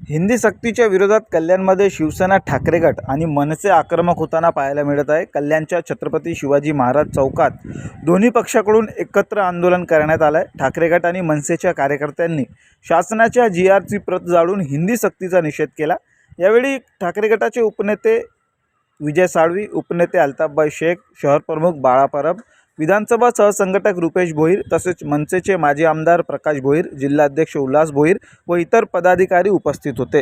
हिंदी सक्तीच्या विरोधात कल्याणमध्ये शिवसेना ठाकरे गट आणि मनसे आक्रमक होताना पाहायला मिळत आहे। कल्याणच्या छत्रपती शिवाजी महाराज चौकात दोन्ही पक्षाकडून एकत्र आंदोलन करण्यात आले आहे। ठाकरे गट आणि मनसेच्या कार्यकर्त्यांनी शासनाच्या जीआरची प्रत जाळून हिंदी सक्तीचा निषेध केला। यावेळी ठाकरे गटाचे उपनेते विजय साळवी, उपनेते अल्ताफभाई शेख, शहर प्रमुख बाळा परब, विधानसभा सहसंघटक रुपेश भोईर तसेच मनसेचे माजी आमदार प्रकाश भोईर, जिल्हाध्यक्ष उल्हास भोईर व इतर पदाधिकारी उपस्थित होते।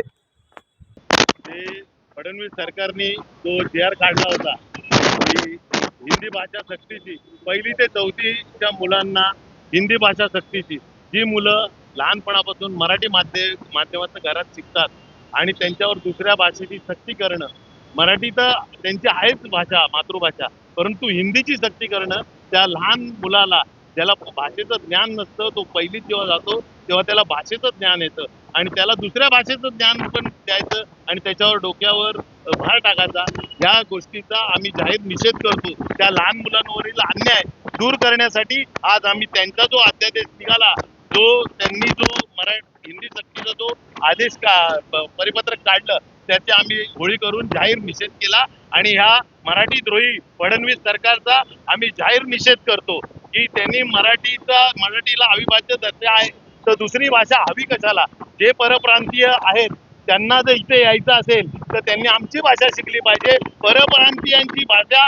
फडणवीस सरकारने जो जीआर काढला होता की हिंदी भाषा सक्तीची, पहिली ते चौथीच्या मुलांना हिंदी भाषा सक्तीची, जी मुलं लहानपणापासून मराठी माध्यमातून घरात शिकतात आणि त्यांच्यावर दुसऱ्या भाषेची सक्ती करणं, मराठी तर त्यांची आहेच भाषा, मातृभाषा, परंतु हिंदीची सक्ती करणं त्या लहान मुलाला, ज्याला भाषेचं ज्ञान नसतं, तो पहिलीत जेव्हा जातो तेव्हा त्याला भाषेचं ज्ञान येतं आणि त्याला दुसऱ्या भाषेचं ज्ञान पण द्यायचं आणि त्याच्यावर डोक्यावर भार टाकायचा, या गोष्टीचा आम्ही जाहीर निषेध करतो। त्या लहान मुलांवरील अन्याय दूर करण्यासाठी आज आम्ही त्यांचा जो अध्यादेश निघाला, त्यांनी जो हिंदी सक्तीचा जो आदेश परिपत्रक काढलं, त्याचे आम्ही होळी करून जाहीर निषेध केला आणि ह्या मराठी द्रोही फडणवीस सरकारचा आम्ही जाहीर निषेध करतो की त्यांनी मराठीला अविभाज्य दर्जा आहे तर दुसरी भाषा हवी कशाला? जे परप्रांतीय आहेत त्यांना जर इथे यायचं असेल तर त्यांनी आमची भाषा शिकली पाहिजे। परप्रांतीयांची भाषा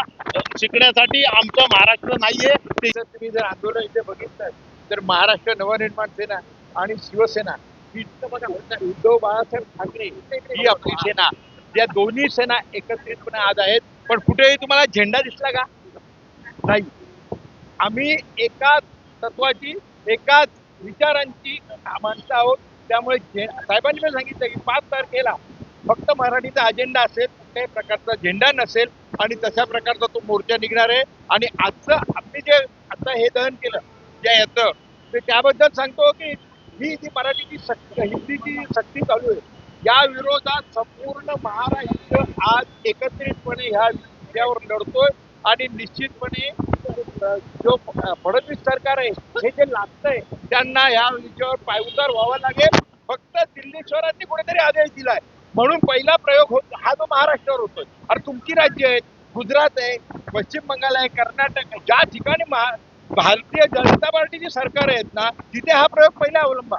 शिकण्यासाठी आमचं महाराष्ट्र नाहीये। तुम्ही जर आंदोलन इथे बघितलं तर महाराष्ट्र नवनिर्माण सेना आणि शिवसेना ही उद्धव बाळासाहेब ठाकरे ही आपली सेना, या दोन्ही सेना एकत्रितपणे आज आहेत। पण कुठेही तुम्हाला झेंडा दिसला का? नाही। आम्ही एकाच तत्वाची, एकाच विचारांची माणसं आहोत। त्यामुळे साहेबांनी पण सांगितलं की 5 तारखेला फक्त मराठीचा अजेंडा असेल, कुठल्याही प्रकारचा झेंडा नसेल आणि तशा प्रकारचा तो मोर्चा निघणार आहे। आणि आजचं आम्ही जे आता हे दहन केलं ज्या याचं, ते त्याबद्दल सांगतो की ही जी मराठीची हिंदीची सक्ती चालू आहे, या विरोधात संपूर्ण महाराष्ट्र आज एकत्रितपणे ह्या विषयावर लढतोय आणि निश्चितपणे जो फडणवीस सरकार आहे हे जे लागतंय त्यांना या विषयावर पायउतार व्हावा लागेल। फक्त दिल्लीश्वरांनी कुठेतरी आदेश दिलाय म्हणून पहिला प्रयोग हा जो महाराष्ट्रावर होतोय। अरे तुमची राज्य आहेत, गुजरात आहे, पश्चिम बंगाल आहे, कर्नाटक आहे, ज्या ठिकाणी भारतीय जनता पार्टीची सरकार आहेत ना, तिथे हा प्रयोग पहिला अवलंबा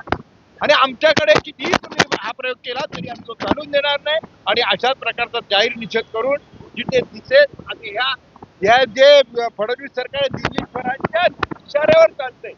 आणि आमच्याकडे कितीही तुम्ही हा प्रयोग केला तरी आमचं चालून देणार नाही। आणि अशाच प्रकारचा जाहीर निषेध करून जिथे दिसेल आणि ह्या जे फडणवीस सरकार दिल्लीश्वरांच्या इशाऱ्यावर चालतंय